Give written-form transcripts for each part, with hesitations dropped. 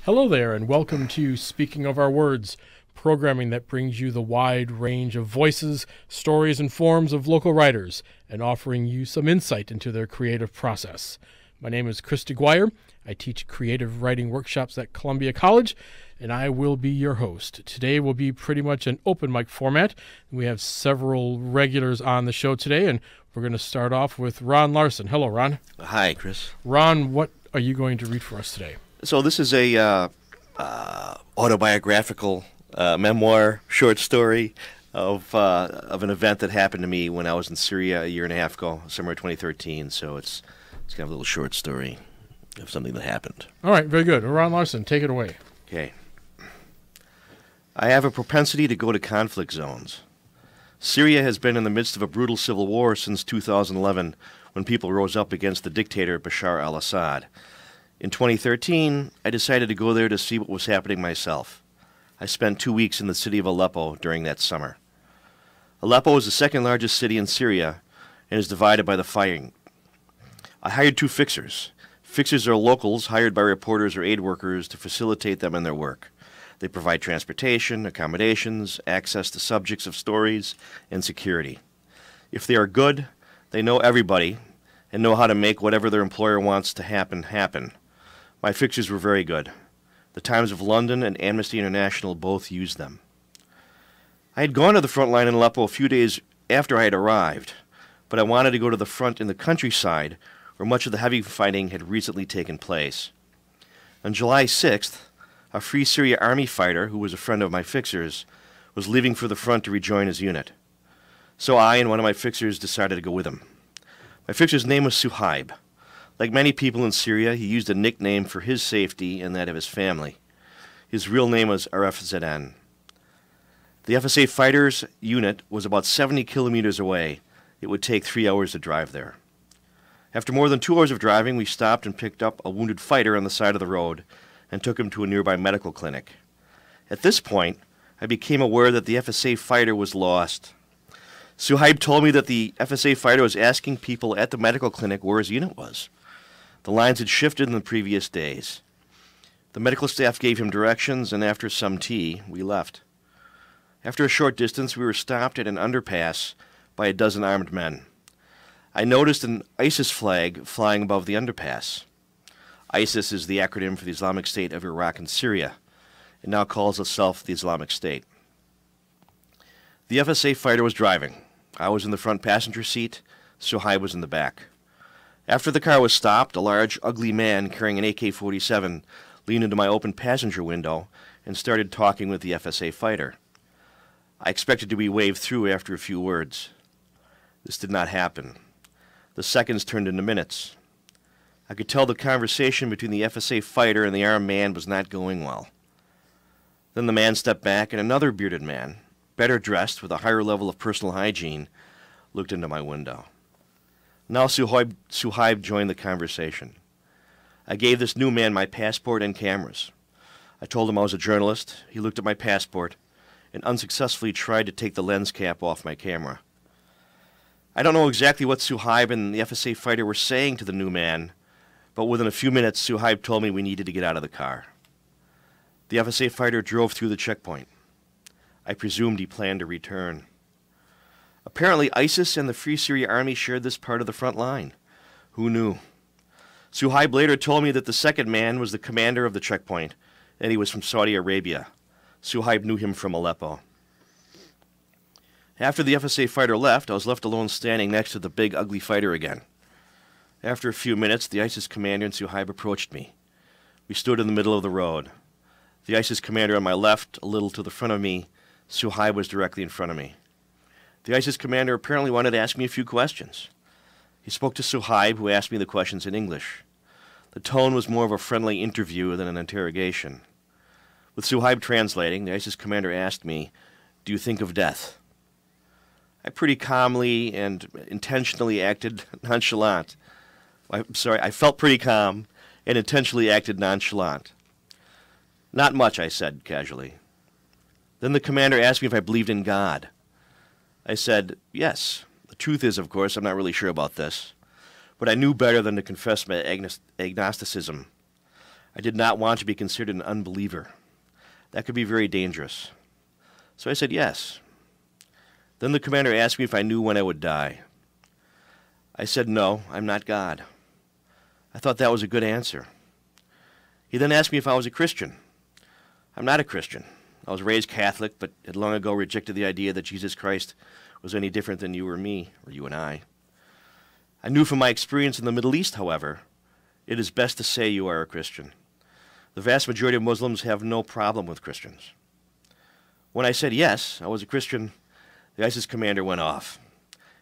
Hello there, and welcome to Speaking of Our Words, programming that brings you the wide range of voices, stories, and forms of local writers, and offering you some insight into their creative process. My name is Chris DeGuire. I teach creative writing workshops at Columbia College, and I will be your host. Today will be pretty much an open mic format. We have several regulars on the show today, and we're going to start off with Ron Larson. Hello, Ron. Hi, Chris. Ron, what are you going to read for us today? So this is a autobiographical memoir, short story of an event that happened to me when I was in Syria a year and a half ago, summer 2013. So it's kind of a little short story of something that happened. All right, very good. Ron Larson, take it away. Okay. I have a propensity to go to conflict zones. Syria has been in the midst of a brutal civil war since 2011, when people rose up against the dictator Bashar al-Assad. In 2013, I decided to go there to see what was happening myself. I spent 2 weeks in the city of Aleppo during that summer. Aleppo is the second largest city in Syria and is divided by the fighting. I hired 2 fixers. Fixers are locals hired by reporters or aid workers to facilitate them in their work. They provide transportation, accommodations, access to subjects of stories, and security. If they are good, they know everybody and know how to make whatever their employer wants to happen, happen. My fixers were very good. The Times of London and Amnesty International both used them. I had gone to the front line in Aleppo a few days after I had arrived, but I wanted to go to the front in the countryside where much of the heavy fighting had recently taken place. On July 6th, a Free Syria Army fighter, who was a friend of my fixers, was leaving for the front to rejoin his unit. So I and one of my fixers decided to go with him. My fixer's name was Suhaib. Like many people in Syria, he used a nickname for his safety and that of his family. His real name was RFZN. The FSA fighters unit was about 70 kilometers away. It would take 3 hours to drive there. After more than 2 hours of driving, we stopped and picked up a wounded fighter on the side of the road and took him to a nearby medical clinic. At this point, I became aware that the FSA fighter was lost. Suhaib told me that the FSA fighter was asking people at the medical clinic where his unit was. The lines had shifted in the previous days. The medical staff gave him directions, and after some tea, we left. After a short distance, we were stopped at an underpass by a dozen armed men. I noticed an ISIS flag flying above the underpass. ISIS is the acronym for the Islamic State of Iraq and Syria. It now calls itself the Islamic State. The FSA fighter was driving. I was in the front passenger seat. Suhaib was in the back. After the car was stopped, a large, ugly man carrying an AK-47 leaned into my open passenger window and started talking with the FSA fighter. I expected to be waved through after a few words. This did not happen. The seconds turned into minutes. I could tell the conversation between the FSA fighter and the armed man was not going well. Then the man stepped back, and another bearded man, better dressed with a higher level of personal hygiene, looked into my window. Now Suhaib joined the conversation. I gave this new man my passport and cameras. I told him I was a journalist. He looked at my passport and unsuccessfully tried to take the lens cap off my camera. I don't know exactly what Suhaib and the FSA fighter were saying to the new man, but within a few minutes, Suhaib told me we needed to get out of the car. The FSA fighter drove through the checkpoint. I presumed he planned to return. Apparently, ISIS and the Free Syria Army shared this part of the front line. Who knew? Suhaib later told me that the second man was the commander of the checkpoint, and he was from Saudi Arabia. Suhaib knew him from Aleppo. After the FSA fighter left, I was left alone standing next to the big, ugly fighter again. After a few minutes, the ISIS commander and Suhaib approached me. We stood in the middle of the road. The ISIS commander on my left, a little to the front of me. Suhaib was directly in front of me. The ISIS commander apparently wanted to ask me a few questions. He spoke to Suhaib, who asked me the questions in English. The tone was more of a friendly interview than an interrogation. With Suhaib translating, the ISIS commander asked me, "Do you think of death?" I pretty calmly and intentionally acted nonchalant. I felt pretty calm and intentionally acted nonchalant. "Not much," I said casually. Then the commander asked me if I believed in God. I said, yes. The truth is, of course, I'm not really sure about this, but I knew better than to confess my agnosticism. I did not want to be considered an unbeliever. That could be very dangerous. So I said yes. Then the commander asked me if I knew when I would die. I said, no, I'm not God. I thought that was a good answer. He then asked me if I was a Christian. I'm not a Christian. I was raised Catholic, but had long ago rejected the idea that Jesus Christ was any different than you or me, or you and I. I knew from my experience in the Middle East, however, it is best to say you are a Christian. The vast majority of Muslims have no problem with Christians. When I said yes, I was a Christian, the ISIS commander went off.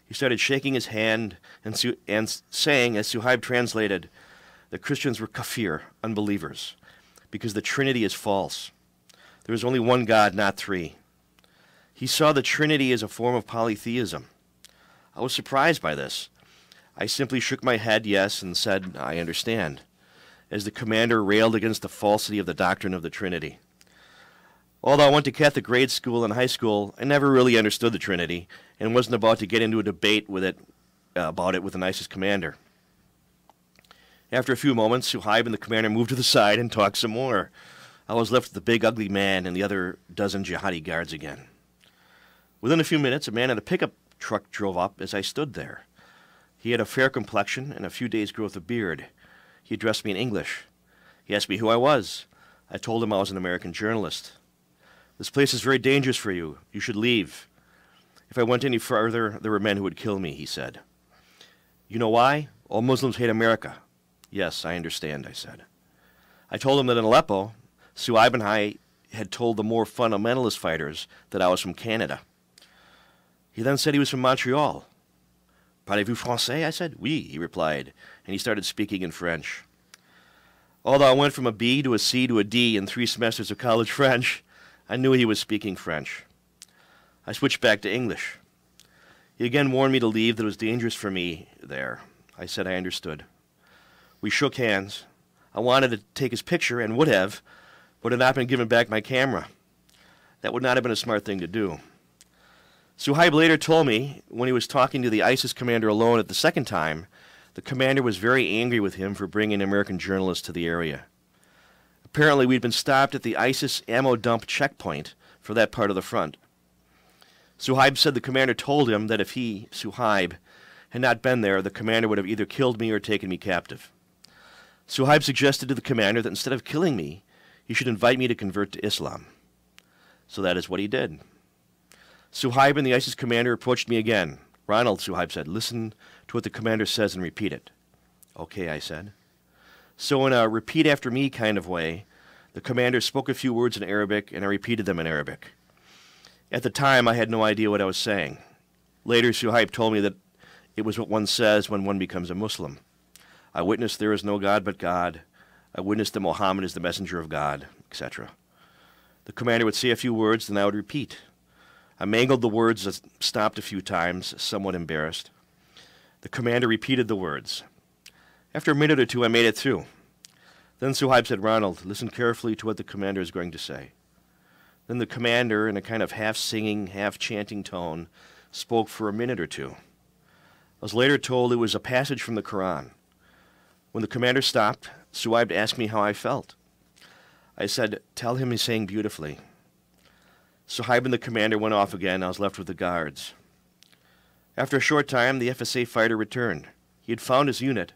He started shaking his hand and saying, as Suhaib translated, that Christians were kafir, unbelievers, because the Trinity is false. There is only one God, not three. He saw the Trinity as a form of polytheism. I was surprised by this. I simply shook my head yes and said, I understand, as the commander railed against the falsity of the doctrine of the Trinity. Although I went to Catholic grade school and high school, I never really understood the Trinity and wasn't about to get into a debate about it with an ISIS commander. After a few moments, Suhaib and the commander moved to the side and talked some more. I was left with the big ugly man and the other dozen jihadi guards again. Within a few minutes, a man in a pickup truck drove up as I stood there. He had a fair complexion and a few days' growth of beard. He addressed me in English. He asked me who I was. I told him I was an American journalist. This place is very dangerous for you. You should leave. If I went any further, there were men who would kill me, he said. You know why? All Muslims hate America. Yes, I understand, I said. I told him that in Aleppo, Suhaib and I had told the more fundamentalist fighters that I was from Canada. He then said he was from Montreal. Parlez-vous français? I said. Oui, he replied, and he started speaking in French. Although I went from a B to a C to a D in 3 semesters of college French, I knew he was speaking French. I switched back to English. He again warned me to leave, that it was dangerous for me there. I said I understood. We shook hands. I wanted to take his picture and would have, but had not been given back my camera. That would not have been a smart thing to do. Suhaib later told me, when he was talking to the ISIS commander alone at the second time, the commander was very angry with him for bringing American journalists to the area. Apparently, we'd been stopped at the ISIS ammo dump checkpoint for that part of the front. Suhaib said the commander told him that if he, Suhaib, had not been there, the commander would have either killed me or taken me captive. Suhaib suggested to the commander that instead of killing me, he should invite me to convert to Islam. So that is what he did. Suhaib and the ISIS commander approached me again. Ronald, Suhaib said, listen to what the commander says and repeat it. Okay, I said. So in a repeat after me kind of way, the commander spoke a few words in Arabic and I repeated them in Arabic. At the time, I had no idea what I was saying. Later, Suhaib told me that it was what one says when one becomes a Muslim. I witnessed there is no God but God. I witnessed that Muhammad is the messenger of God, etc. The commander would say a few words, then I would repeat. I mangled the words, stopped a few times, somewhat embarrassed. The commander repeated the words. After a minute or two, I made it through. Then Suhaib said, Ronald, listen carefully to what the commander is going to say. Then the commander, in a kind of half-singing, half-chanting tone, spoke for a minute or two. I was later told it was a passage from the Quran. When the commander stopped, Suhaib asked me how I felt. I said, tell him he's saying beautifully. Suhaib and the commander went off again. I was left with the guards. After a short time, the FSA fighter returned. He had found his unit,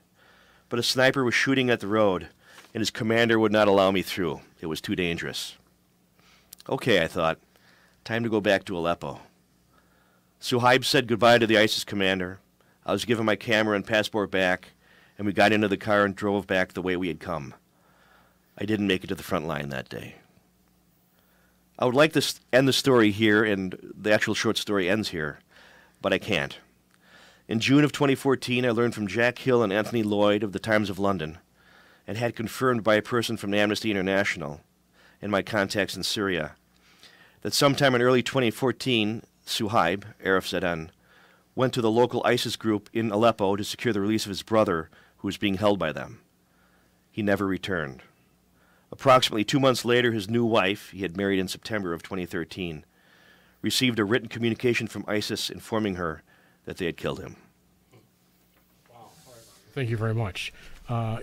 but a sniper was shooting at the road, and his commander would not allow me through. It was too dangerous. Okay, I thought, time to go back to Aleppo. Suhaib said goodbye to the ISIS commander. I was given my camera and passport back, and we got into the car and drove back the way we had come. I didn't make it to the front line that day. I would like to end the story here, and the actual short story ends here, but I can't. In June of 2014, I learned from Jack Hill and Anthony Lloyd of the Times of London, and had confirmed by a person from Amnesty International and my contacts in Syria, that sometime in early 2014, Suhaib, Arif Zedan, went to the local ISIS group in Aleppo to secure the release of his brother, who was being held by them. He never returned. Approximately 2 months later, his new wife, he had married in September of 2013, received a written communication from ISIS informing her that they had killed him. Wow. Thank you very much.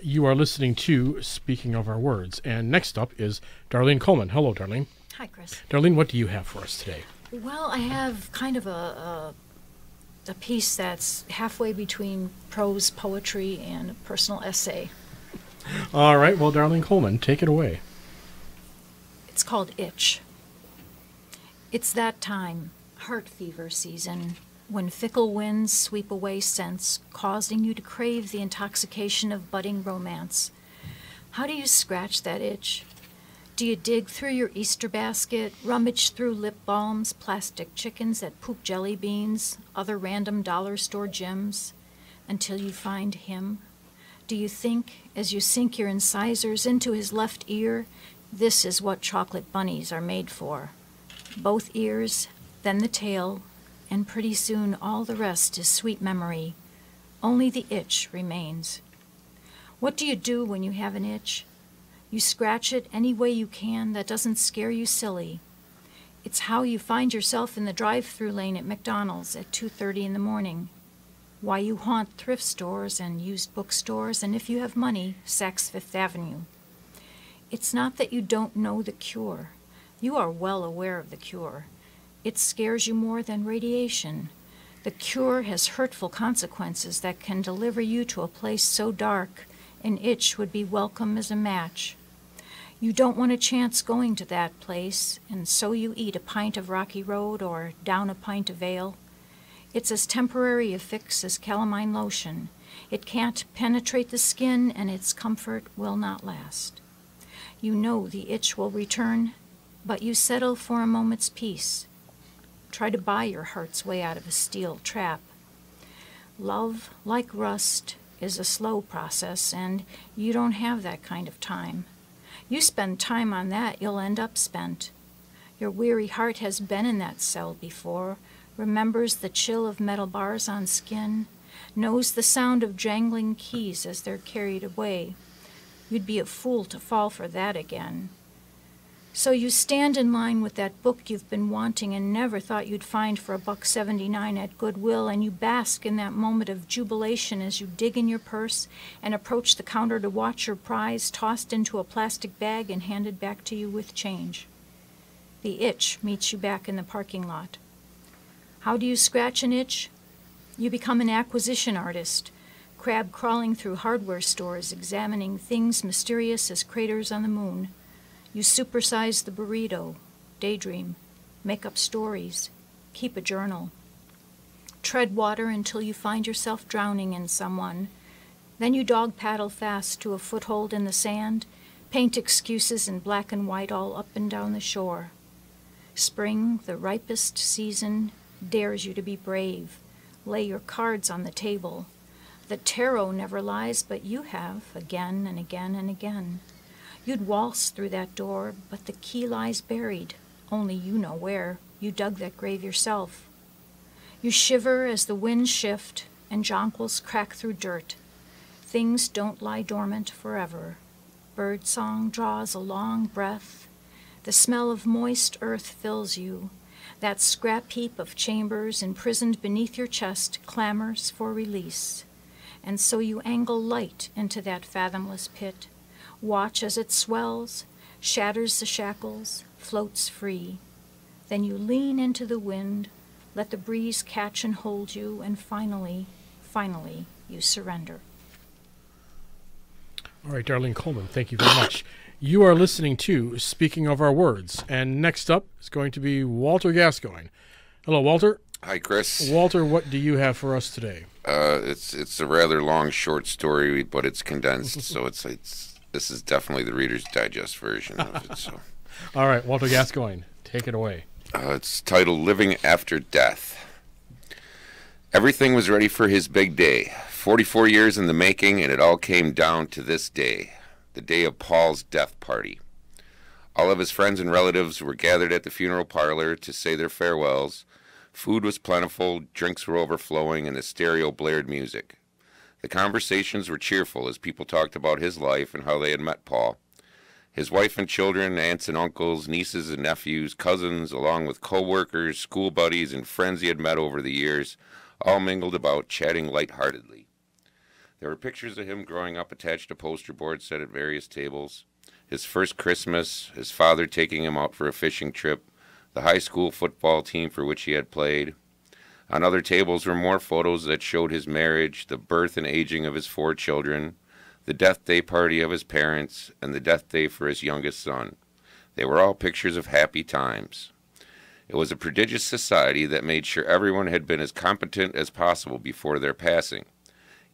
You are listening to Speaking of Our Words. And next up is Darleen Coleman. Hello, Darleen. Hi, Chris. Darleen, what do you have for us today? Well, I have kind of a piece that's halfway between prose poetry and a personal essay. All right. Well, Darleen Coleman, take it away. It's called Itch. It's that time, heart fever season, when fickle winds sweep away scents, causing you to crave the intoxication of budding romance. How do you scratch that itch? Do you dig through your Easter basket, rummage through lip balms, plastic chickens that poop jelly beans, other random dollar store gems, until you find him? Do you think, as you sink your incisors into his left ear, this is what chocolate bunnies are made for? Both ears, then the tail, and pretty soon all the rest is sweet memory. Only the itch remains. What do you do when you have an itch? You scratch it any way you can that doesn't scare you silly. It's how you find yourself in the drive-through lane at McDonald's at 2:30 in the morning. Why you haunt thrift stores and used bookstores, and if you have money, Saks Fifth Avenue. It's not that you don't know the cure. You are well aware of the cure. It scares you more than radiation. The cure has hurtful consequences that can deliver you to a place so dark an itch would be welcome as a match. You don't want a chance going to that place, and so you eat a pint of Rocky Road or down a pint of ale. It's as temporary a fix as calamine lotion. It can't penetrate the skin, and its comfort will not last. You know the itch will return, but you settle for a moment's peace. Try to buy your heart's way out of a steel trap. Love, like rust, is a slow process, and you don't have that kind of time. You spend time on that, you'll end up spent. Your weary heart has been in that cell before, remembers the chill of metal bars on skin, knows the sound of jangling keys as they're carried away. You'd be a fool to fall for that again. So you stand in line with that book you've been wanting and never thought you'd find for $1.79 at Goodwill, and you bask in that moment of jubilation as you dig in your purse and approach the counter to watch your prize tossed into a plastic bag and handed back to you with change. The itch meets you back in the parking lot. How do you scratch an itch? You become an acquisition artist, crab crawling through hardware stores, examining things mysterious as craters on the moon. You supersize the burrito, daydream, make up stories, keep a journal. Tread water until you find yourself drowning in someone. Then you dog paddle fast to a foothold in the sand, paint excuses in black and white all up and down the shore. Spring, the ripest season, dares you to be brave. Lay your cards on the table. The tarot never lies, but you have, again and again and again. You'd waltz through that door, but the key lies buried. Only you know where. You dug that grave yourself. You shiver as the winds shift and jonquils crack through dirt. Things don't lie dormant forever. Birdsong draws a long breath. The smell of moist earth fills you. That scrap heap of chambers imprisoned beneath your chest clamors for release. And so you angle light into that fathomless pit. Watch as it swells, shatters the shackles, floats free. Then you lean into the wind, let the breeze catch and hold you, and finally, you surrender. All right, Darleen Coleman, thank you very much. You are listening to Speaking of Our Words, and next up is going to be Walter Gascoigne. Hello, Walter. Hi, Chris. Walter, what do you have for us today? It's a rather long, short story, but it's condensed, so this is definitely the Reader's Digest version of it. So, all right, Walter Gascoigne, take it away. It's titled "Living After Death." Everything was ready for his big day. 44 years in the making, and it all came down to this day, the day of Paul's death party. All of his friends and relatives were gathered at the funeral parlor to say their farewells. Food was plentiful, drinks were overflowing, and the stereo blared music. The conversations were cheerful as people talked about his life and how they had met Paul. His wife and children, aunts and uncles, nieces and nephews, cousins, along with co-workers, school buddies, and friends he had met over the years, all mingled about, chatting lightheartedly. There were pictures of him growing up attached to poster boards set at various tables. His first Christmas, his father taking him out for a fishing trip, the high school football team for which he had played. On other tables were more photos that showed his marriage, the birth and aging of his 4 children, the death day party of his parents, and the death day for his youngest son. They were all pictures of happy times. It was a prodigious society that made sure everyone had been as competent as possible before their passing.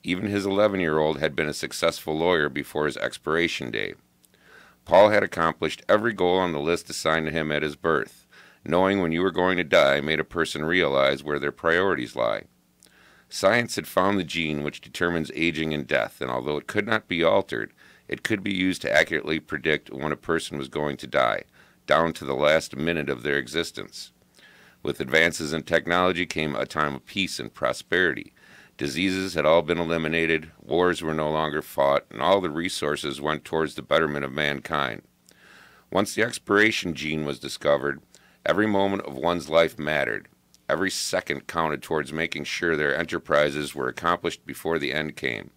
Even his 11-year-old had been a successful lawyer before his expiration day. Paul had accomplished every goal on the list assigned to him at his birth. Knowing when you were going to die made a person realize where their priorities lie. Science had found the gene which determines aging and death, and although it could not be altered, it could be used to accurately predict when a person was going to die, down to the last minute of their existence. With advances in technology came a time of peace and prosperity. Diseases had all been eliminated, wars were no longer fought, and all the resources went towards the betterment of mankind. Once the expiration gene was discovered, every moment of one's life mattered. Every second counted towards making sure their enterprises were accomplished before the end came.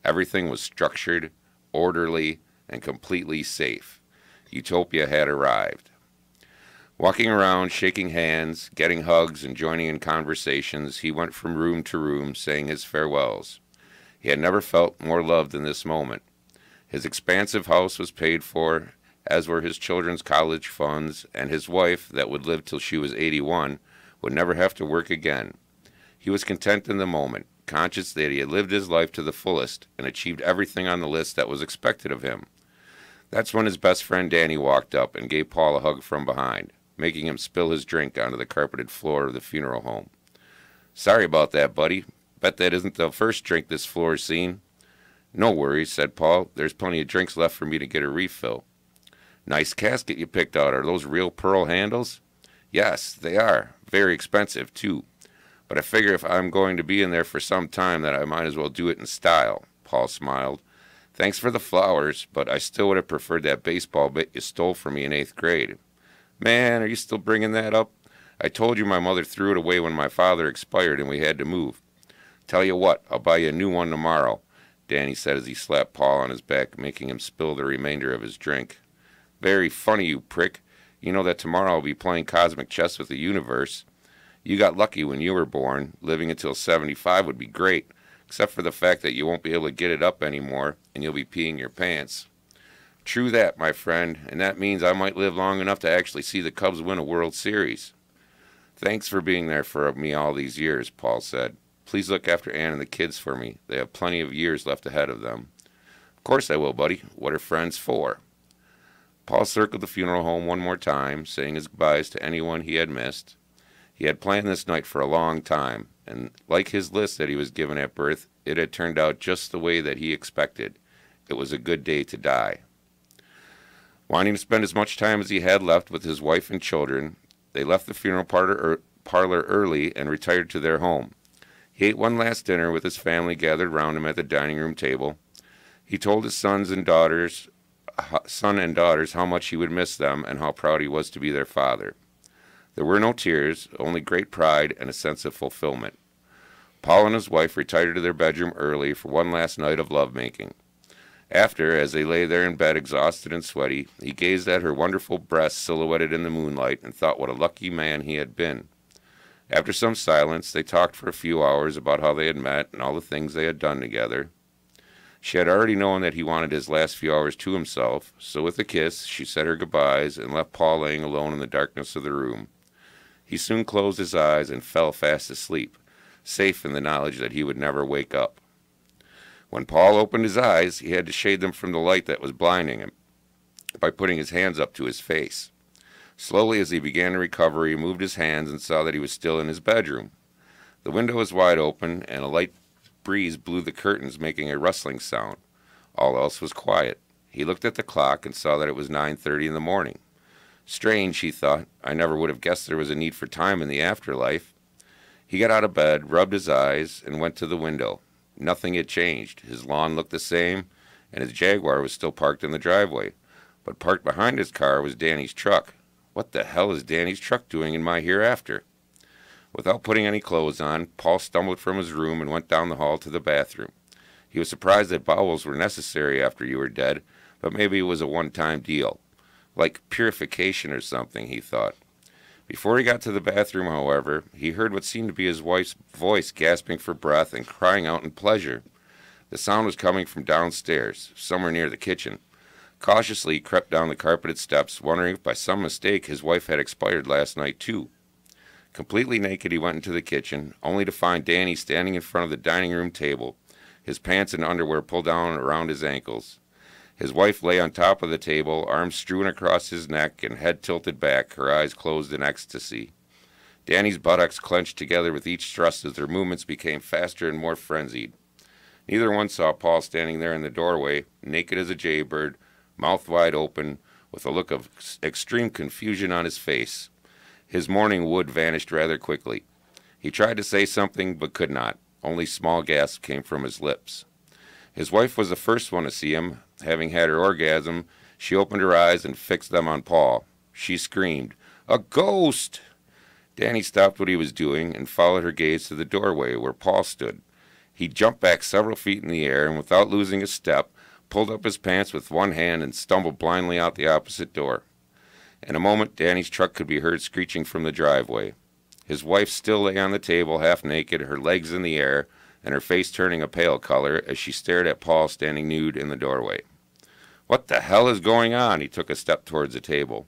Everything was structured, orderly, and completely safe. Utopia had arrived. Walking around, shaking hands, getting hugs, and joining in conversations, he went from room to room saying his farewells. He had never felt more loved than this moment. His expansive house was paid for, as were his children's college funds, and his wife, that would live till she was 81, would never have to work again. He was content in the moment, conscious that he had lived his life to the fullest and achieved everything on the list that was expected of him. That's when his best friend Danny walked up and gave Paul a hug from behind, making him spill his drink onto the carpeted floor of the funeral home. "Sorry about that, buddy. Bet that isn't the first drink this floor's seen." "No worries," said Paul. "There's plenty of drinks left for me to get a refill." "Nice casket you picked out. Are those real pearl handles?" "Yes, they are. Very expensive, too. But I figure if I'm going to be in there for some time that I might as well do it in style." Paul smiled. "Thanks for the flowers, but I still would have preferred that baseball bat you stole from me in 8th grade. Man, are you still bringing that up? I told you my mother threw it away when my father expired and we had to move. Tell you what, I'll buy you a new one tomorrow," Danny said as he slapped Paul on his back, making him spill the remainder of his drink. "Very funny, you prick. You know that tomorrow I'll be playing cosmic chess with the universe. You got lucky when you were born. Living until 75 would be great, except for the fact that you won't be able to get it up anymore, and you'll be peeing your pants." "True that, my friend, and that means I might live long enough to actually see the Cubs win a World Series." "Thanks for being there for me all these years," Paul said. "Please look after Ann and the kids for me. They have plenty of years left ahead of them." "Of course I will, buddy. What are friends for?" Paul circled the funeral home one more time, saying his goodbyes to anyone he had missed. He had planned this night for a long time, and like his list that he was given at birth, it had turned out just the way that he expected. It was a good day to die. Wanting to spend as much time as he had left with his wife and children, they left the funeral parlor early and retired to their home. He ate one last dinner with his family gathered round him at the dining room table. He told his son and daughters how much he would miss them and how proud he was to be their father. There were no tears, only great pride and a sense of fulfillment. Paul and his wife retired to their bedroom early for one last night of lovemaking. After, as they lay there in bed exhausted and sweaty, he gazed at her wonderful breasts silhouetted in the moonlight and thought what a lucky man he had been. After some silence, they talked for a few hours about how they had met and all the things they had done together. She had already known that he wanted his last few hours to himself, so with a kiss she said her goodbyes and left Paul laying alone in the darkness of the room. He soon closed his eyes and fell fast asleep, safe in the knowledge that he would never wake up. When Paul opened his eyes, he had to shade them from the light that was blinding him by putting his hands up to his face. Slowly, as he began to recover, he moved his hands and saw that he was still in his bedroom. The window was wide open, and a light breeze blew the curtains, making a rustling sound. All else was quiet. He looked at the clock and saw that it was 9:30 in the morning. Strange, he thought. I never would have guessed there was a need for time in the afterlife. He got out of bed, rubbed his eyes, and went to the window. Nothing had changed. His lawn looked the same, and his Jaguar was still parked in the driveway. But parked behind his car was Danny's truck. What the hell is Danny's truck doing in my hereafter? Without putting any clothes on, Paul stumbled from his room and went down the hall to the bathroom. He was surprised that bowels were necessary after you were dead, but maybe it was a one-time deal. Like purification or something, he thought. Before he got to the bathroom, however, he heard what seemed to be his wife's voice gasping for breath and crying out in pleasure. The sound was coming from downstairs, somewhere near the kitchen. Cautiously, he crept down the carpeted steps, wondering if by some mistake his wife had expired last night too. Completely naked, he went into the kitchen, only to find Danny standing in front of the dining room table, his pants and underwear pulled down around his ankles. His wife lay on top of the table, arms strewn across his neck and head tilted back, her eyes closed in ecstasy. Danny's buttocks clenched together with each thrust as their movements became faster and more frenzied. Neither one saw Paul standing there in the doorway, naked as a jaybird, mouth wide open, with a look of extreme confusion on his face. His morning wood vanished rather quickly. He tried to say something, but could not. Only small gasps came from his lips. His wife was the first one to see him. Having had her orgasm, she opened her eyes and fixed them on Paul. She screamed, "A ghost!" Danny stopped what he was doing and followed her gaze to the doorway where Paul stood. He jumped back several feet in the air and, without losing a step, pulled up his pants with one hand and stumbled blindly out the opposite door. In a moment, Danny's truck could be heard screeching from the driveway. His wife still lay on the table, half naked, her legs in the air, and her face turning a pale color as she stared at Paul standing nude in the doorway. "What the hell is going on?" He took a step towards the table.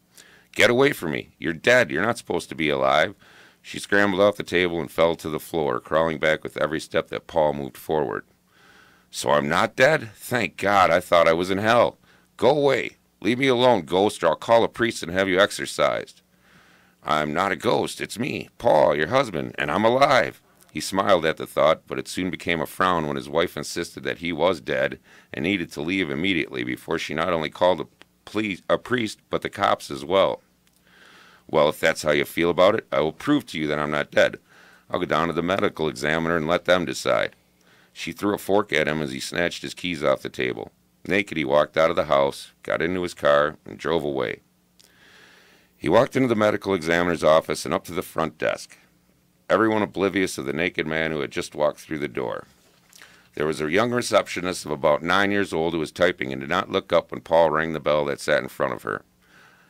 "Get away from me. You're dead. You're not supposed to be alive." She scrambled off the table and fell to the floor, crawling back with every step that Paul moved forward. "So I'm not dead? Thank God. I thought I was in hell. Go away. Leave me alone, ghost, or I'll call a priest and have you exorcised." "I'm not a ghost. It's me, Paul, your husband, and I'm alive." He smiled at the thought, but it soon became a frown when his wife insisted that he was dead and needed to leave immediately before she not only called a priest, but the cops as well. "Well, if that's how you feel about it, I will prove to you that I'm not dead. I'll go down to the medical examiner and let them decide." She threw a fork at him as he snatched his keys off the table. Naked, he walked out of the house, got into his car, and drove away. He walked into the medical examiner's office and up to the front desk, everyone oblivious of the naked man who had just walked through the door. There was a young receptionist of about 9 years old who was typing and did not look up when Paul rang the bell that sat in front of her.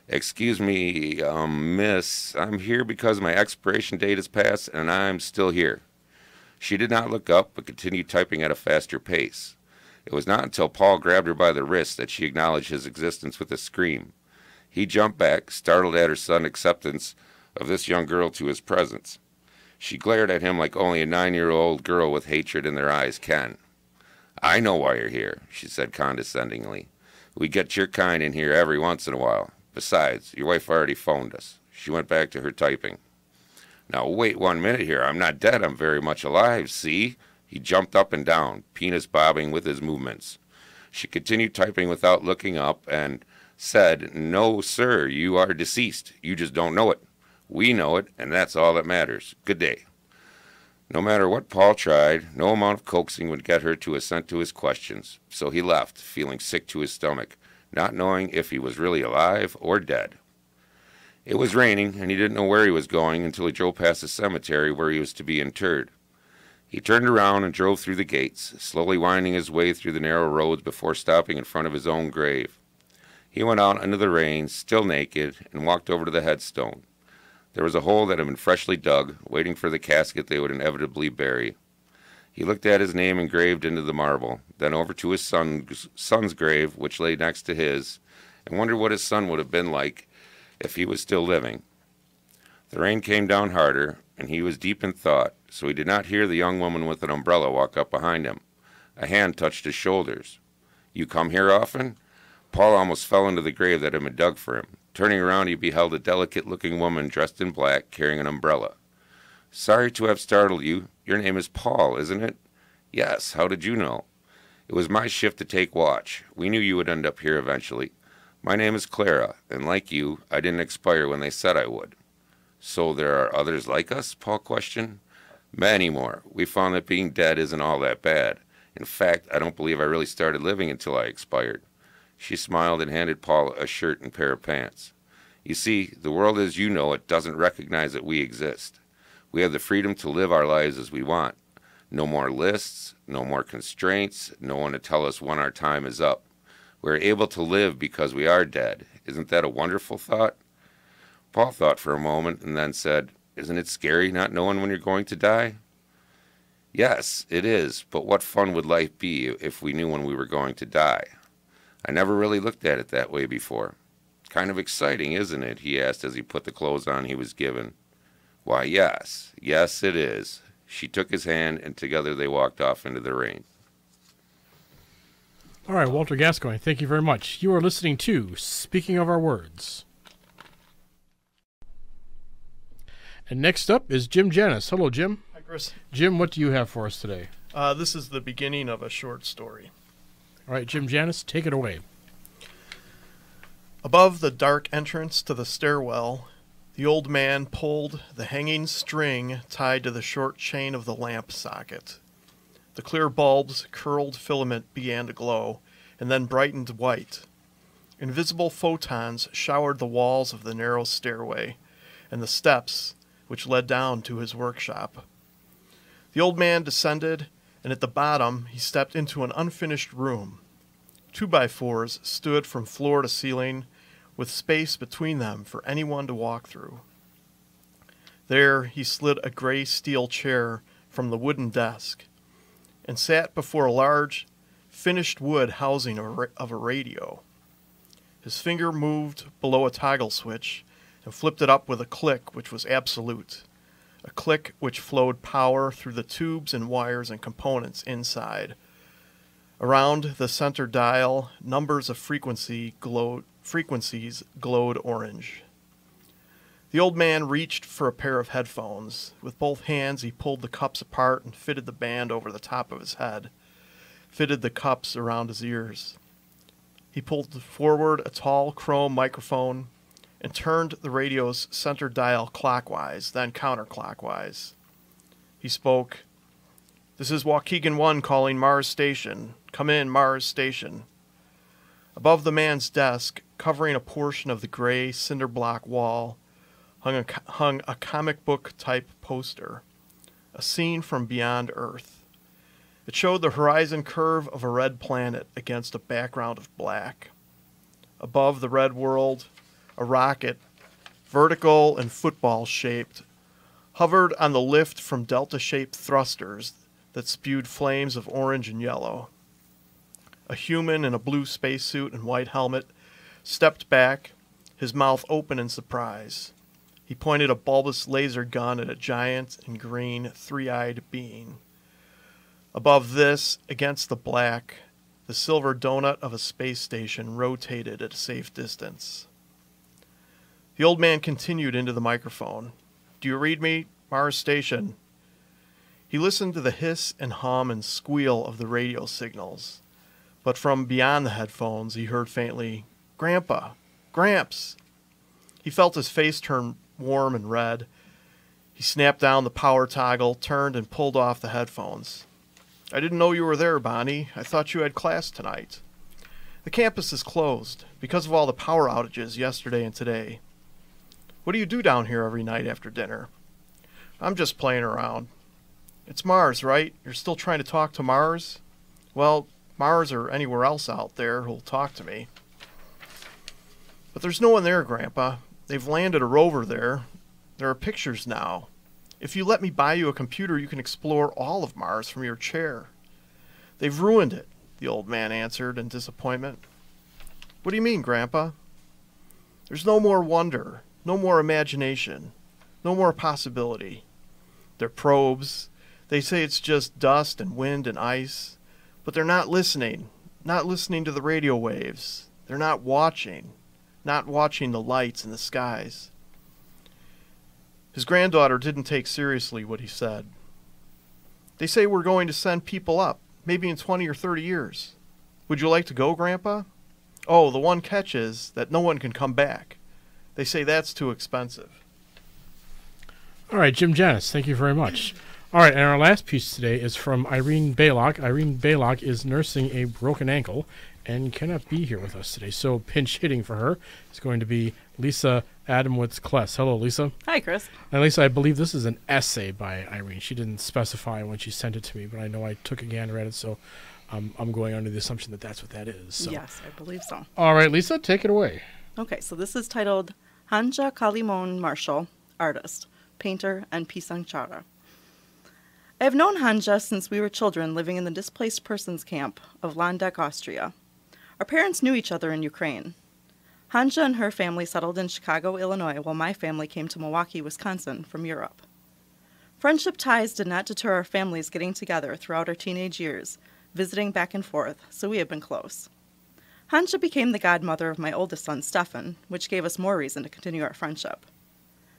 "Excuse me, miss, I'm here because my expiration date has passed and I'm still here." She did not look up but continued typing at a faster pace. It was not until Paul grabbed her by the wrist that she acknowledged his existence with a scream. He jumped back, startled at her sudden acceptance of this young girl to his presence. She glared at him like only a 9-year-old girl with hatred in their eyes can. "I know why you're here," she said condescendingly. "We get your kind in here every once in a while. Besides, your wife already phoned us." She went back to her typing. "Now wait 1 minute here. I'm not dead. I'm very much alive, see?" He jumped up and down, penis bobbing with his movements. She continued typing without looking up and said, "No, sir, you are deceased. You just don't know it. We know it, and that's all that matters. Good day." No matter what Paul tried, no amount of coaxing would get her to assent to his questions, so he left, feeling sick to his stomach, not knowing if he was really alive or dead. It was raining, and he didn't know where he was going until he drove past the cemetery where he was to be interred. He turned around and drove through the gates, slowly winding his way through the narrow roads before stopping in front of his own grave. He went out into the rain, still naked, and walked over to the headstone. There was a hole that had been freshly dug, waiting for the casket they would inevitably bury. He looked at his name engraved into the marble, then over to his son's grave, which lay next to his, and wondered what his son would have been like if he was still living. The rain came down harder, and he was deep in thought, so he did not hear the young woman with an umbrella walk up behind him. A hand touched his shoulders. "You come here often?" Paul almost fell into the grave that had been dug for him. Turning around, he beheld a delicate-looking woman dressed in black, carrying an umbrella. "Sorry to have startled you. Your name is Paul, isn't it?" "Yes. How did you know?" "It was my shift to take watch. We knew you would end up here eventually. My name is Clara, and like you, I didn't expire when they said I would." "So there are others like us?" Paul questioned. "Many more. We found that being dead isn't all that bad. In fact, I don't believe I really started living until I expired." She smiled and handed Paul a shirt and pair of pants. "You see, the world as you know it doesn't recognize that we exist. We have the freedom to live our lives as we want. No more lists, no more constraints, no one to tell us when our time is up. We're able to live because we are dead. Isn't that a wonderful thought? Paul thought for a moment and then said, "Isn't it scary not knowing when you're going to die?" "Yes, it is, but what fun would life be if we knew when we were going to die? I never really looked at it that way before. Kind of exciting, isn't it?" he asked as he put the clothes on he was given. "Why, yes, yes it is." She took his hand, and together they walked off into the rain. All right, Walter Gascoigne, thank you very much. You are listening to Speaking of Our Words. And next up is Jim Janus. Hello, Jim. Hi, Chris. Jim, what do you have for us today? This is the beginning of a short story. All right, Jim Janus, take it away. Above the dark entrance to the stairwell, the old man pulled the hanging string tied to the short chain of the lamp socket. The clear bulb's curled filament began to glow, and then brightened white. Invisible photons showered the walls of the narrow stairway, and the steps which led down to his workshop. The old man descended, and at the bottom he stepped into an unfinished room. 2x4s stood from floor to ceiling, with space between them for anyone to walk through. There he slid a gray steel chair from the wooden desk, and sat before a large, finished wood housing of a radio. His finger moved below a toggle switch, and flipped it up with a click which was absolute, a click which flowed power through the tubes and wires and components inside. Around the center dial, numbers of frequencies glowed orange. The old man reached for a pair of headphones. With both hands he pulled the cups apart and fitted the band over the top of his head, fitted the cups around his ears. He pulled forward a tall chrome microphone and turned the radio's center dial clockwise, then counterclockwise. He spoke, "This is Waukegan 1 calling Mars Station. Come in, Mars Station." Above the man's desk, covering a portion of the gray cinder block wall, hung a comic book-type poster, a scene from beyond Earth. It showed the horizon curve of a red planet against a background of black. Above the red world, a rocket, vertical and football-shaped, hovered on the lift from delta-shaped thrusters that spewed flames of orange and yellow. A human in a blue spacesuit and white helmet stepped back, his mouth open in surprise. He pointed a bulbous laser gun at a giant and green, three-eyed being. Above this, against the black, the silver donut of a space station rotated at a safe distance. The old man continued into the microphone. "Do you read me, Mars Station?" He listened to the hiss and hum and squeal of the radio signals, but from beyond the headphones he heard faintly, "Grandpa! Gramps!" He felt his face turn warm and red. He snapped down the power toggle, turned, and pulled off the headphones. "I didn't know you were there, Bonnie. I thought you had class tonight. The campus is closed because of all the power outages yesterday and today. What do you do down here every night after dinner?" "I'm just playing around." "It's Mars, right? You're still trying to talk to Mars?" "Well, Mars or anywhere else out there who'll talk to me." "But there's no one there, Grandpa. They've landed a rover there. There are pictures now. If you let me buy you a computer, you can explore all of Mars from your chair." "They've ruined it," the old man answered in disappointment. "What do you mean, Grandpa?" "There's no more wonder, no more imagination, no more possibility. They're probes. They say it's just dust and wind and ice, but they're not listening to the radio waves. They're not watching the lights in the skies." His granddaughter didn't take seriously what he said. "They say we're going to send people up, maybe in 20 or 30 years. Would you like to go, Grandpa? Oh, the one catch is that no one can come back. They say that's too expensive." All right, Jim Janus, thank you very much. All right, and our last piece today is from Irene Bilak. Irene Bilak is nursing a broken ankle and cannot be here with us today, so pinch hitting for her is going to be Lisa Adamowicz Kless. Hello, Lisa. Hi, Chris. And Lisa, I believe this is an essay by Irene. She didn't specify when she sent it to me, but I know I took a gander at it, so I'm going under the assumption that that's what that is. So. Yes, I believe so. All right, Lisa, take it away. Okay, so this is titled Hanja Kalimon Marshall, Artist, Painter, and Pisangchara. I have known Hanja since we were children living in the displaced persons camp of Landeck, Austria. Our parents knew each other in Ukraine. Hanja and her family settled in Chicago, Illinois, while my family came to Milwaukee, Wisconsin from Europe. Friendship ties did not deter our families getting together throughout our teenage years, visiting back and forth, so we have been close. Hanja became the godmother of my oldest son, Stefan, which gave us more reason to continue our friendship.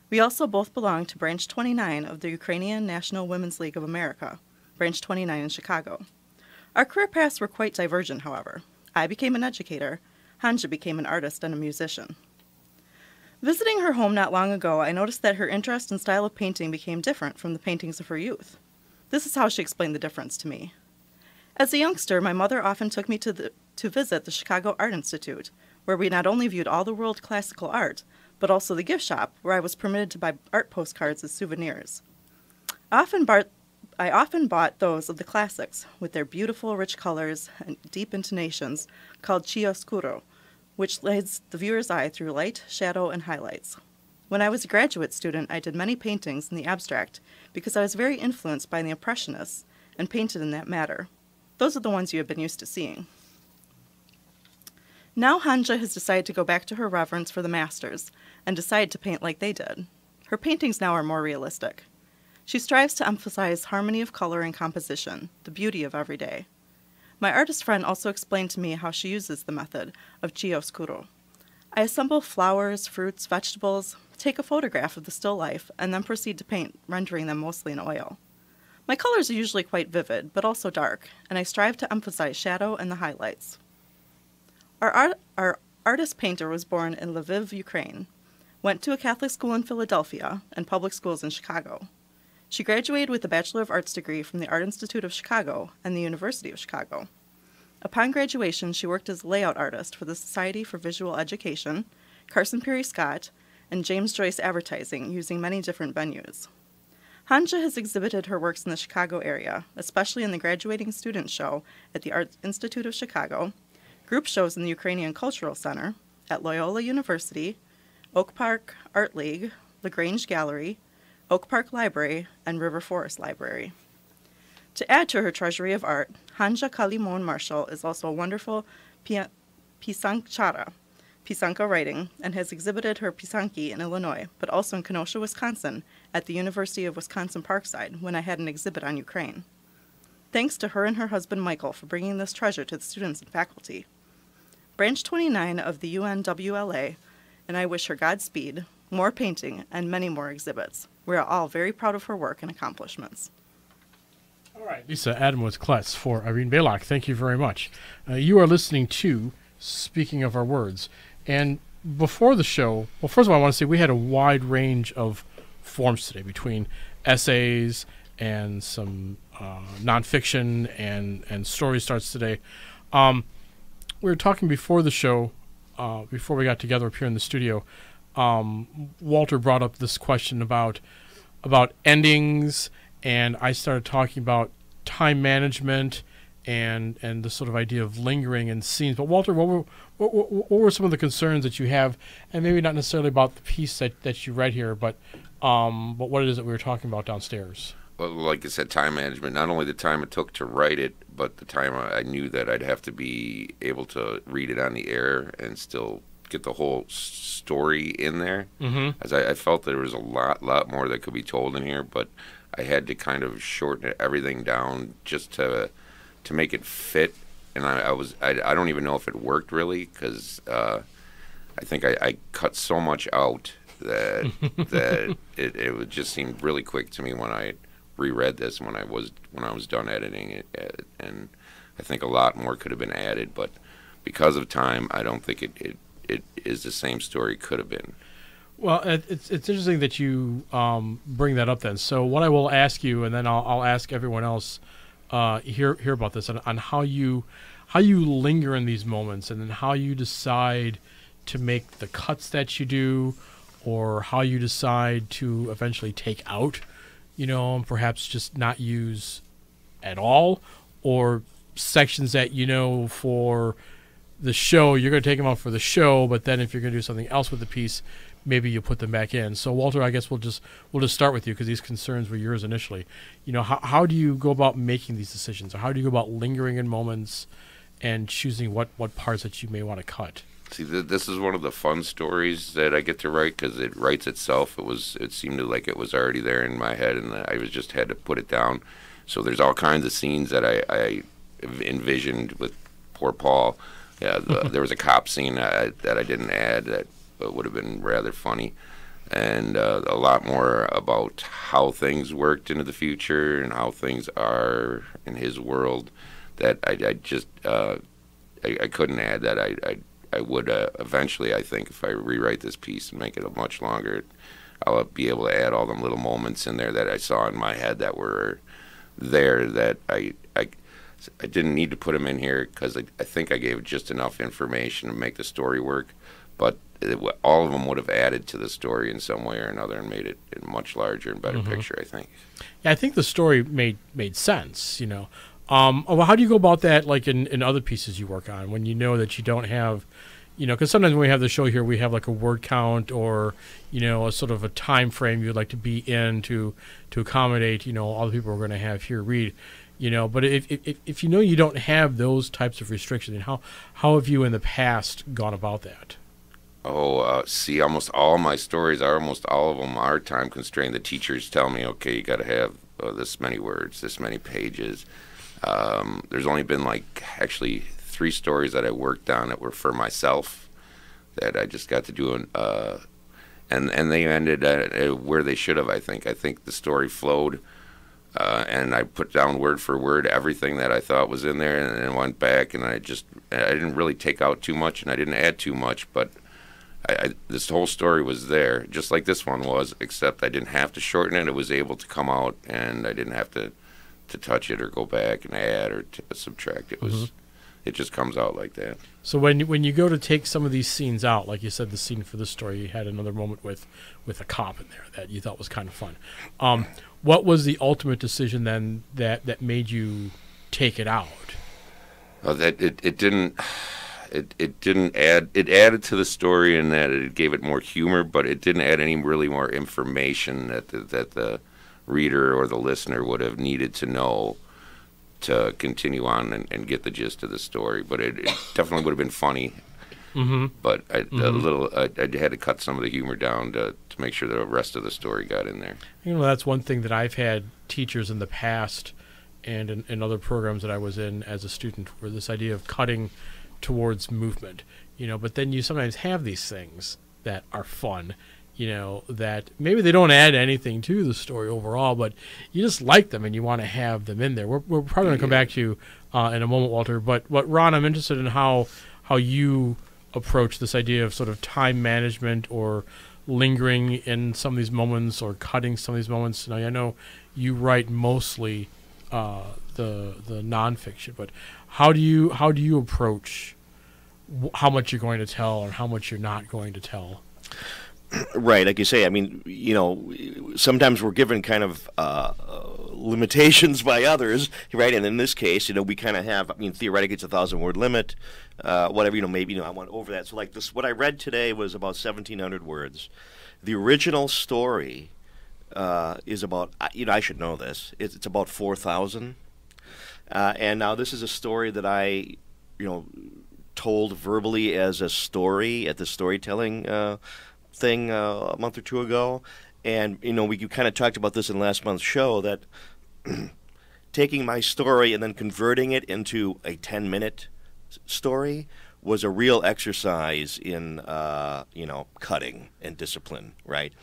We also both belong to Branch 29 of the Ukrainian National Women's League of America, Branch 29 in Chicago. Our career paths were quite divergent, however. I became an educator, Hanja became an artist and a musician. Visiting her home not long ago, I noticed that her interest and style of painting became different from the paintings of her youth. This is how she explained the difference to me. As a youngster, my mother often took me to visit the Chicago Art Institute, where we not only viewed all the world classical art, but also the gift shop, where I was permitted to buy art postcards as souvenirs. I often bought those of the classics, with their beautiful, rich colors and deep intonations, called chiaroscuro, which leads the viewer's eye through light, shadow, and highlights. When I was a graduate student, I did many paintings in the abstract because I was very influenced by the Impressionists and painted in that matter. Those are the ones you have been used to seeing. Now Hanja has decided to go back to her reverence for the masters and decide to paint like they did. Her paintings now are more realistic. She strives to emphasize harmony of color and composition, the beauty of every day. My artist friend also explained to me how she uses the method of chiaroscuro. I assemble flowers, fruits, vegetables, take a photograph of the still life, and then proceed to paint, rendering them mostly in oil. My colors are usually quite vivid, but also dark, and I strive to emphasize shadow and the highlights. Our artist-painter was born in Lviv, Ukraine, went to a Catholic school in Philadelphia, and public schools in Chicago. She graduated with a Bachelor of Arts degree from the Art Institute of Chicago and the University of Chicago. Upon graduation, she worked as a layout artist for the Society for Visual Education, Carson Peary Scott, and James Joyce Advertising, using many different venues. Hanja has exhibited her works in the Chicago area, especially in the Graduating Student Show at the Art Institute of Chicago, group shows in the Ukrainian Cultural Center, at Loyola University, Oak Park Art League, LaGrange Gallery, Oak Park Library, and River Forest Library. To add to her treasury of art, Hanja Kalimon Marshall is also a wonderful pisangchara, pisanka writing, and has exhibited her pisanki in Illinois, but also in Kenosha, Wisconsin, at the University of Wisconsin-Parkside, when I had an exhibit on Ukraine. Thanks to her and her husband Michael for bringing this treasure to the students and faculty. Branch 29 of the UNWLA, and I wish her Godspeed, more painting, and many more exhibits. We are all very proud of her work and accomplishments. All right, Lisa Adamowicz Kless for Irene Bilak. Thank you very much. You are listening to Speaking of Our Words. And before the show, well, first of all, I want to say we had a wide range of forms today between essays and some nonfiction and story starts today. We were talking before the show, before we got together up here in the studio. Walter brought up this question about endings, and I started talking about time management and the sort of idea of lingering in scenes. But Walter, what were some of the concerns that you have, and maybe not necessarily about the piece that you read here, but what it is that we were talking about downstairs? Well, like I said, time management, not only the time it took to write it, but the time I knew that I'd have to be able to read it on the air and still get the whole story in there. Mm-hmm. As I felt there was a lot more that could be told in here, but I had to kind of shorten everything down just to make it fit. And I don't even know if it worked really, because I think I cut so much out that it would just seem really quick to me when I reread this when I was done editing it, and I think a lot more could have been added, but because of time, I don't think it is the same story it could have been. Well, it's interesting that you bring that up then. So what I will ask you, and then I'll ask everyone else hear about this, on how you linger in these moments, and then how you decide to make the cuts that you do, or how you decide to eventually take out, and perhaps just not use at all, or sections that for the show you're going to take them out for the show, but then if you're going to do something else with the piece, maybe you put them back in. So Walter, I guess we'll just start with you, because these concerns were yours initially. How do you go about making these decisions, or how do you go about lingering in moments and choosing what parts that you may want to cut? See, this is one of the fun stories that I get to write, because it writes itself. It seemed like it was already there in my head, and I just had to put it down. So there's all kinds of scenes that I envisioned with poor Paul. Yeah, there was a cop scene that I didn't add that would have been rather funny, and a lot more about how things worked into the future and how things are in his world that I just I couldn't add that. I would eventually, I think, if I rewrite this piece and make it a much longer, I'll be able to add all them little moments in there that I saw in my head that were there that I didn't need to put them in here, because I think I gave just enough information to make the story work, but all of them would have added to the story in some way or another and made it a much larger and better picture, I think. Yeah, I think the story made sense, Well, how do you go about that, like in other pieces you work on, when you know that you don't have, because sometimes when we have the show here, we have like a word count or, a sort of a time frame you'd like to be in to accommodate, all the people we're going to have here read, But if you don't have those types of restrictions, how have you in the past gone about that? See, almost all my stories almost all of them are time constrained. The teachers tell me, okay, you got to have this many words, this many pages. There's only been actually 3 stories that I worked on that were for myself that I just got to do, and they ended where they should have. I think the story flowed, and I put down word for word everything that I thought was in there, and then went back and I didn't really take out too much and I didn't add too much, but this whole story was there, just like this one was, except I didn't have to shorten it. It was able to come out, and I didn't have to touch it or go back and add or subtract. It just comes out like that. So when you go to take some of these scenes out, like you said, the scene for the story, you had another moment with a cop in there that you thought was kind of fun. What was the ultimate decision then that made you take it out? That it didn't. It didn't add. It added to the story in that it gave it more humor, but it didn't add any really more information that the reader or the listener would have needed to know to continue on and get the gist of the story. But it definitely would have been funny. But I had to cut some of the humor down to make sure the rest of the story got in there. That's one thing that I've had teachers in the past and in other programs that I was in as a student, were this idea of cutting towards movement, but then you sometimes have these things that are fun, that maybe they don't add anything to the story overall, but you just like them and you want to have them in there. We're probably going to come back to you in a moment, Walter, but Ron, I'm interested in how you approach this idea of sort of time management or lingering in some of these moments or cutting some of these moments. Now, I know you write mostly the nonfiction, but how do you approach how much you're going to tell or how much you're not going to tell? Right, like you say, I mean, sometimes we're given kind of limitations by others, right? And in this case, we kind of have, theoretically it's a 1,000-word limit, whatever, maybe, I went over that. So like this, what I read today was about 1,700 words. The original story is about, I should know this, it's about 4,000. And now this is a story that I, told verbally as a story at the storytelling thing a month or two ago. And, we kind of talked about this in last month's show, that taking my story and then converting it into a 10-minute story was a real exercise in, cutting and discipline, right?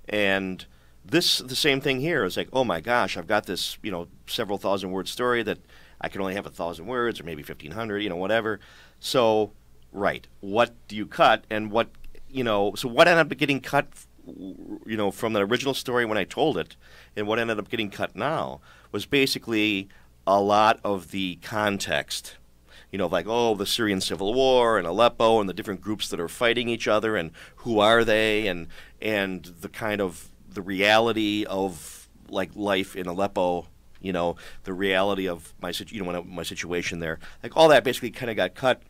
And the same thing here is like, oh my gosh, I've got this, several 1,000-word story that I can only have 1,000 words or maybe 1,500, whatever. So, right, what do you cut and what, so what ended up getting cut, from the original story when I told it and what ended up getting cut now was basically a lot of the context, like, oh, the Syrian civil war and Aleppo and the different groups that are fighting each other and who are they, and the kind of the reality of like life in Aleppo, the reality of my my situation there, like all that basically kind of got cut,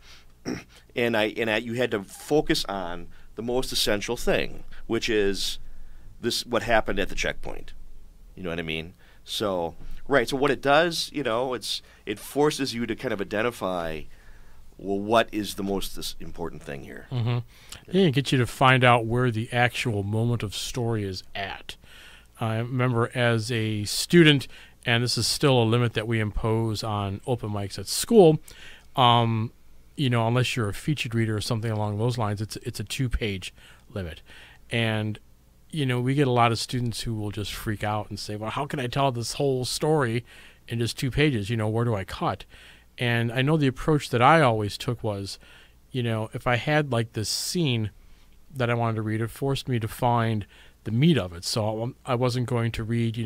and you had to focus on the most essential thing, which is what happened at the checkpoint. You know what I mean? So, right. So what it does, it forces you to kind of identify, well, what is the most important thing here? Mm-hmm. Yeah, it gets you to find out where the actual moment of story is at. I remember as a student, and this is still a limit that we impose on open mics at school, unless you're a featured reader or something along those lines, it's a 2-page limit. And we get a lot of students who will just freak out and say, well, how can I tell this whole story in just 2 pages? Where do I cut? And I know the approach that I always took was, if I had like this scene that I wanted to read, it forced me to find the meat of it. So I wasn't going to read,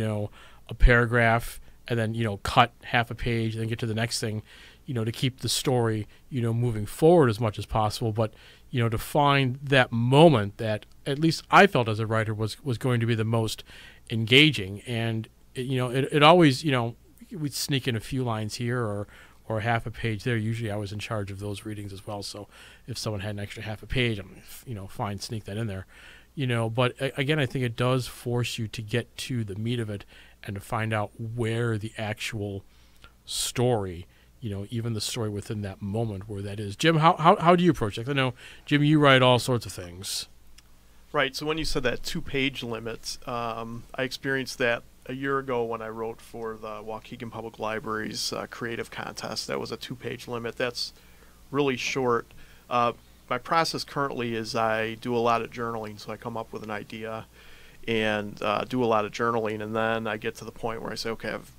a paragraph and then, cut half a page and then get to the next thing, to keep the story, moving forward as much as possible. But, to find that moment that at least I felt as a writer was going to be the most engaging. And, it always, we'd sneak in a few lines here or half a page there. Usually I was in charge of those readings as well. So if someone had an extra half a page, I'm, fine, sneak that in there. But again, I think it does force you to get to the meat of it and to find out where the actual story, even the story within that moment where that is. Jim, how do you approach it? I know, Jim, you write all sorts of things. Right. So when you said that 2-page limit, I experienced that a year ago when I wrote for the Waukegan Public Library's creative contest. That was a 2-page limit. That's really short. My process currently is I do a lot of journaling, so I come up with an idea and do a lot of journaling, and then I get to the point where I say, okay, I've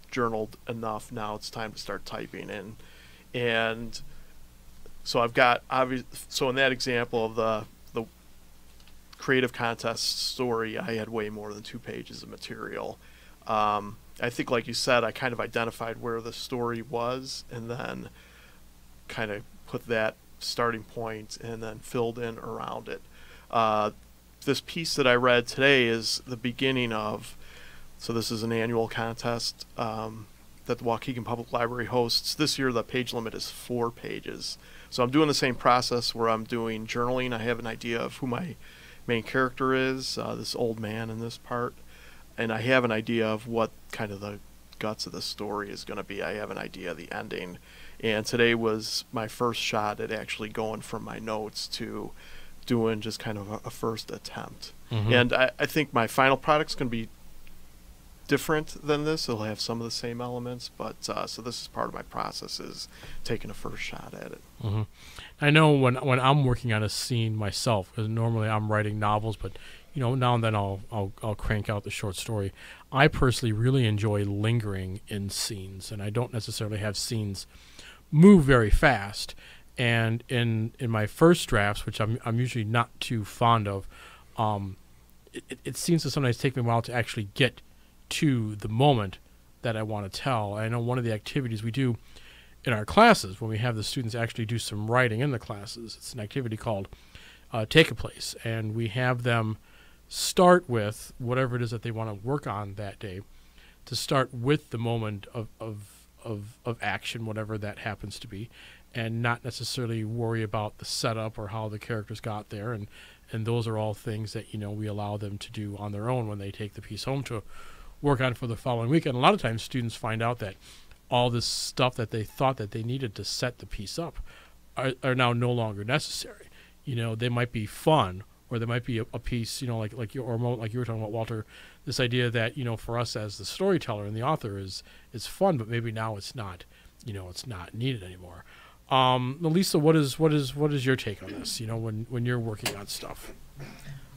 journaled enough, now it's time to start typing in. And so I've got, so in that example of the creative contest story, I had way more than 2 pages of material. I think, like you said, I kind of identified where the story was and then kind of put that starting point and then filled in around it. This piece that I read today is the beginning of, so this is an annual contest that the Waukegan Public Library hosts. This year the page limit is 4 pages. So I'm doing the same process where I'm doing journaling. I have an idea of who my main character is, this old man in this part, and I have an idea of what kind of the guts of the story is going to be. I have an idea of the ending. And today was my first shot at actually going from my notes to doing just kind of a first attempt. Mm-hmm. And I think my final product's going to be different than this. It'll have some of the same elements, but so this is part of my process, is taking a first shot at it. Mm-hmm. I know when I'm working on a scene myself, because normally I'm writing novels, but now and then I'll crank out the short story. I personally really enjoy lingering in scenes, and I don't necessarily have scenes move very fast. And in my first drafts, which I'm usually not too fond of, it seems to sometimes take me a while to actually get to the moment that I want to tell. I know one of the activities we do in our classes, when we have the students actually do some writing in the classes, it's an activity called Take a Place, and we have them start with whatever it is that they want to work on that day, to start with the moment of action, whatever that happens to be, and not necessarily worry about the setup or how the characters got there. And those are all things that, we allow them to do on their own when they take the piece home to work on for the following week. And a lot of times students find out that all this stuff that they thought that they needed to set the piece up are now no longer necessary. They might be fun, or there might be a piece, like you were talking about, Walter, this idea that, for us as the storyteller and the author is fun, but maybe now it's not, it's not needed anymore. Lisa, what is your take on this, when you're working on stuff?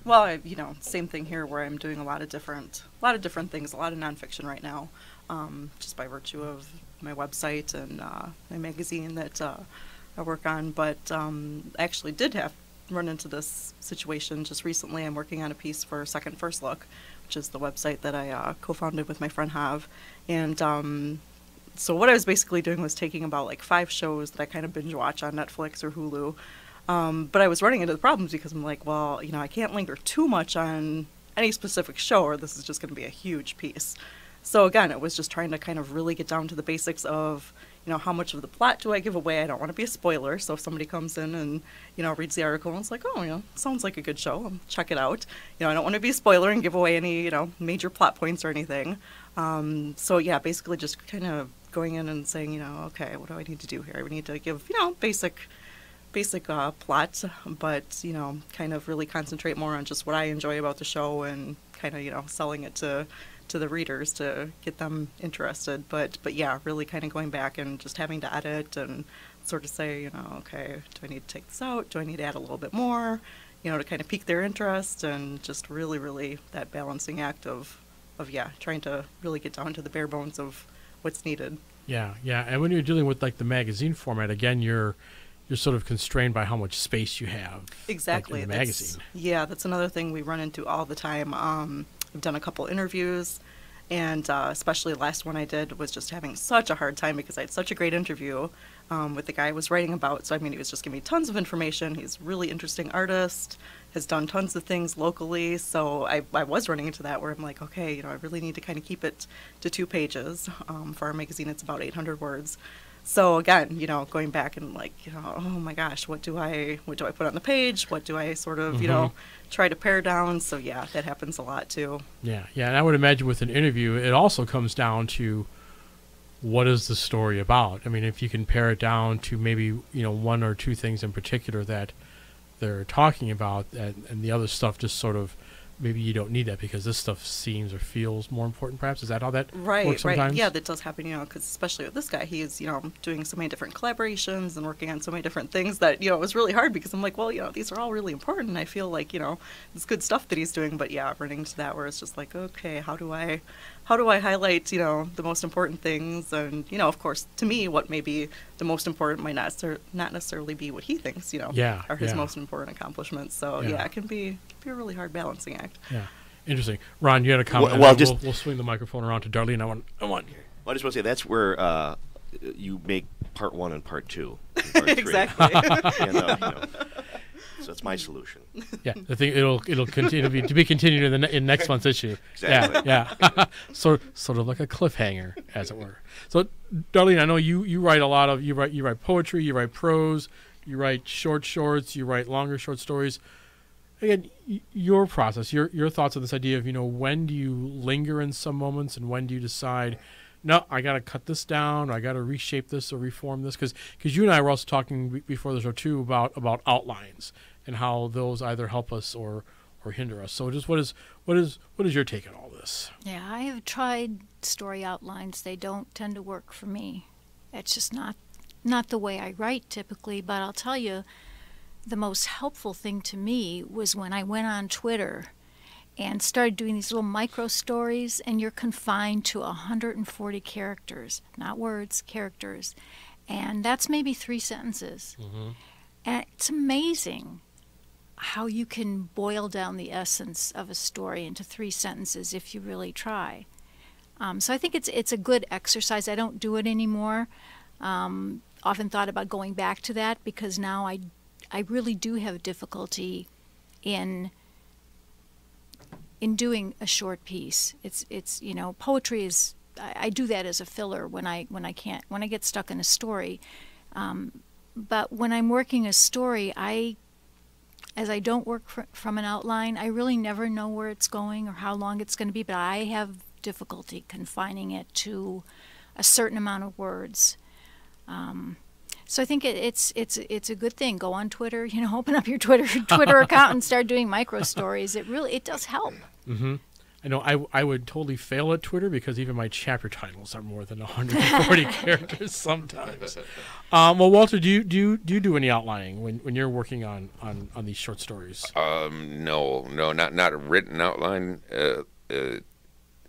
Well, same thing here, where I'm doing a lot of different things, a lot of nonfiction right now, just by virtue of my website and my magazine that I work on. But I actually did run into this situation just recently. I'm working on a piece for Second First Look, which is the website that I co-founded with my friend Hav, and So what I was basically doing was taking about like 5 shows that I kind of binge watch on Netflix or Hulu. But I was running into the problems because I'm like, well, I can't linger too much on any specific show or this is just going to be a huge piece. So again, it was just trying to kind of really get down to the basics of, how much of the plot do I give away? I don't want to be a spoiler. So if somebody comes in and, reads the article and it's like, oh, sounds like a good show, I'll check it out. I don't want to be a spoiler and give away any, major plot points or anything. So yeah, basically just kind of going in and saying, okay, what do I need to do here? We need to give, basic plot, but, kind of really concentrate more on just what I enjoy about the show and kind of, selling it to the readers to get them interested. But yeah, really kind of going back and just having to edit and sort of say, okay, do I need to take this out? Do I need to add a little bit more, to kind of pique their interest, and just really, really that balancing act of trying to really get down to the bare bones of what's needed. Yeah. And when you're dealing with like the magazine format, again, you're sort of constrained by how much space you have. Exactly. Like in the magazine. That's another thing we run into all the time. I've done a couple interviews, and especially the last one I did was just having such a hard time because I had such a great interview with the guy I was writing about. So, he was just giving me tons of information. He's a really interesting artist, has done tons of things locally. So I was running into that where I'm like, okay, I really need to kind of keep it to 2 pages. For our magazine, it's about 800 words. So again, going back and like, oh my gosh, what do I put on the page? What do I sort of, try to pare down? So yeah, that happens a lot too. Yeah. And I would imagine with an interview, it also comes down to what is the story about? If you can pare it down to maybe, 1 or 2 things in particular that they're talking about, and the other stuff just sort of, maybe you don't need that because this stuff seems or feels more important, perhaps? Is that how that works sometimes? Right. Yeah, that does happen, because especially with this guy, he is, doing so many different collaborations and working on so many different things that, it was really hard because I'm like, well, these are all really important. And I feel like, it's good stuff that he's doing. But yeah, running into that where it's just like, okay, how do I highlight, the most important things? And, of course, to me, what may be the most important might not necessarily be what he thinks, are his most important accomplishments. So, yeah, it can be a really hard balancing act. Yeah. Interesting. Ron, you had a comment. Well, we'll swing the microphone around to Darleen. I want. Well, I just want to say that's where you make part 1 and part 2. And part 3. Exactly. So that's my solution. Yeah, I think it'll continue to be continued in next month's issue. Exactly. Yeah. sort of like a cliffhanger, as it were. So, Darleen, I know you write a lot of you write poetry, you write prose, you write shorts, you write longer short stories. Again, your process, your thoughts on this idea of when do you linger in some moments and when do you decide, no, I got to cut this down, or I got to reshape this or reform this, because you and I were also talking before the show too about outlines and how those either help us or hinder us. So just what is your take on all this? Yeah, I have tried story outlines. They don't tend to work for me. It's just not the way I write typically, but I'll tell you, the most helpful thing to me was when I went on Twitter and started doing these little micro stories, and you're confined to 140 characters, not words, characters. And that's maybe 3 sentences. Mm-hmm. And it's amazing how you can boil down the essence of a story into 3 sentences if you really try. So I think it's a good exercise. I don't do it anymore. Often thought about going back to that because now I really do have difficulty in doing a short piece. It's poetry is, I do that as a filler when I get stuck in a story. But when I'm working a story, as I don't work from an outline, I really never know where it's going or how long it's going to be, but I have difficulty confining it to a certain amount of words. So I think it's a good thing. Go on Twitter, open up your Twitter account and start doing micro stories. It does help. Mm-hmm. I know I would totally fail at Twitter because even my chapter titles are more than 140 characters sometimes. Well, Walter, do you do any outlining when you're working on these short stories? No, not a written outline.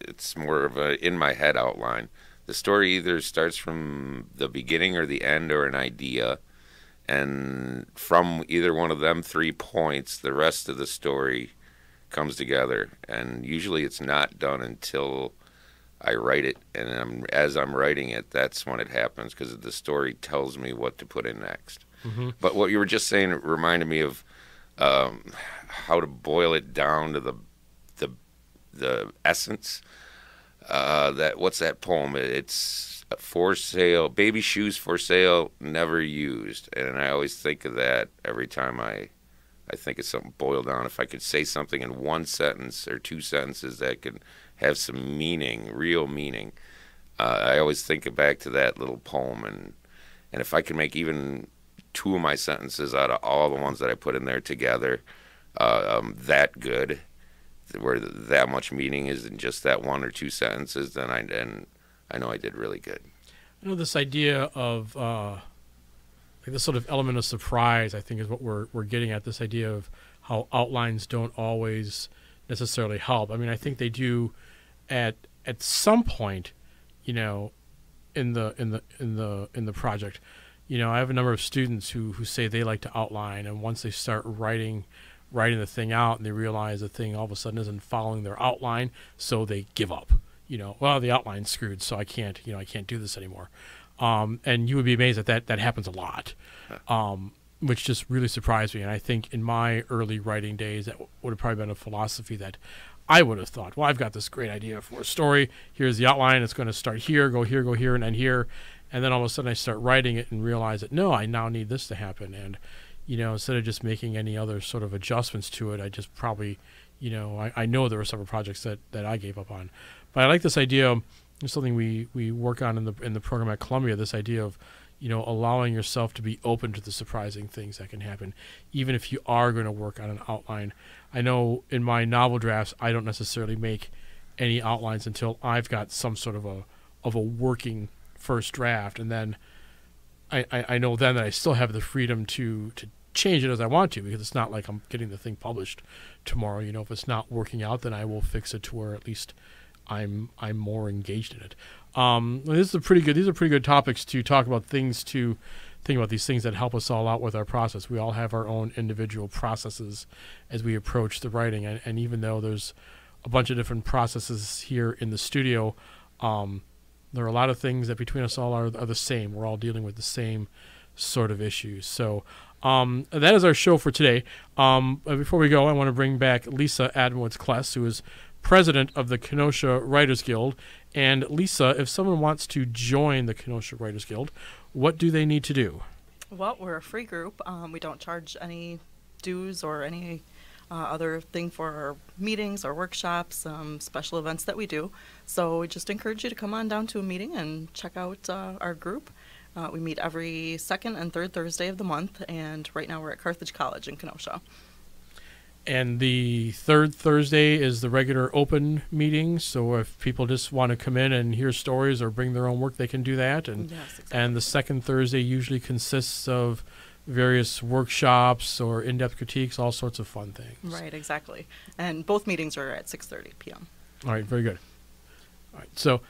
It's more of a in my head outline. The story either starts from the beginning or the end or an idea, and from either one of them 3 points, the rest of the story comes together. And usually it's not done until I write it, and as I'm writing it, that's when it happens, because the story tells me what to put in next. Mm-hmm. But what you were just saying reminded me of how to boil it down to the essence. What's that poem? It's for sale, baby shoes for sale, never used. And I always think of that every time I think of something boiled down. If I could say something in one sentence or two sentences that could have some meaning, real meaning, I always think back to that little poem. And if I could make even two of my sentences out of all the ones that I put in there together, that good, where that much meaning is in just that one or two sentences, then I know I did really good. I know this idea of like this sort of element of surprise, I think, is what we're getting at. This idea of how outlines don't always necessarily help. I mean, I think they do at some point, you know, in the project. You know, I have a number of students who say they like to outline, and once they start writing the thing out and they realize the thing all of a sudden isn't following their outline, so they give up. You know, well, the outline's screwed, so I can't do this anymore. And you would be amazed that happens a lot, which just really surprised me. And I think in my early writing days, that would have probably been a philosophy that I would have thought, well, I've got this great idea for a story. Here's the outline. It's going to start here, go here, and end here. And then all of a sudden I start writing it and realize that, no, I now need this to happen. And, you know, instead of just making any other sort of adjustments to it, I just probably, you know, I know there were several projects that I gave up on. But I like this idea, it's something we work on in the program at Columbia, this idea of, you know, allowing yourself to be open to the surprising things that can happen, even if you are going to work on an outline. I know in my novel drafts, I don't necessarily make any outlines until I've got some sort of a working first draft, and then I know then that I still have the freedom to change it as I want to, because it's not like I'm getting the thing published tomorrow. You know, if it's not working out, then I will fix it to where at least I'm more engaged in it. These are pretty good topics to talk about, things to think about, these things that help us all out with our process. We all have our own individual processes as we approach the writing, and even though there's a bunch of different processes here in the studio, there are a lot of things that between us all are the same. We're all dealing with the same sort of issues. So that is our show for today. Before we go, I want to bring back Lisa Adamowicz Kless, who is president of the Kenosha Writers Guild. And Lisa, if someone wants to join the Kenosha Writers Guild, what do they need to do? Well, we're a free group. We don't charge any dues or any other thing for our meetings or workshops, special events that we do. So we just encourage you to come on down to a meeting and check out our group. We meet every second and third Thursday of the month, and right now we're at Carthage College in Kenosha. And the third Thursday is the regular open meeting, so if people just want to come in and hear stories or bring their own work, they can do that. And yes, exactly. And the second Thursday usually consists of various workshops or in-depth critiques, all sorts of fun things. Right, exactly. And both meetings are at 6:30 p.m. All right, very good. All right, so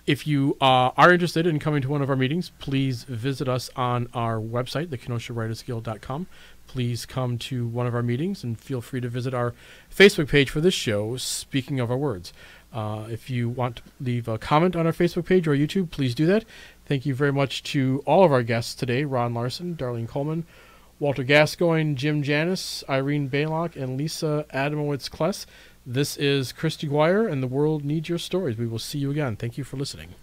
if you are interested in coming to one of our meetings, please visit us on our website, thekenosha-writersguild.com. Please come to one of our meetings, and feel free to visit our Facebook page for this show, Speaking of Our Words. If you want to leave a comment on our Facebook page or YouTube, please do that. Thank you very much to all of our guests today, Ron Larson, Darleen Coleman, Walter Gascoigne, Jim Janus, Irene Baylock, and Lisa Adamowicz Kless. This is Chris DeGuire, and the world needs your stories. We will see you again. Thank you for listening.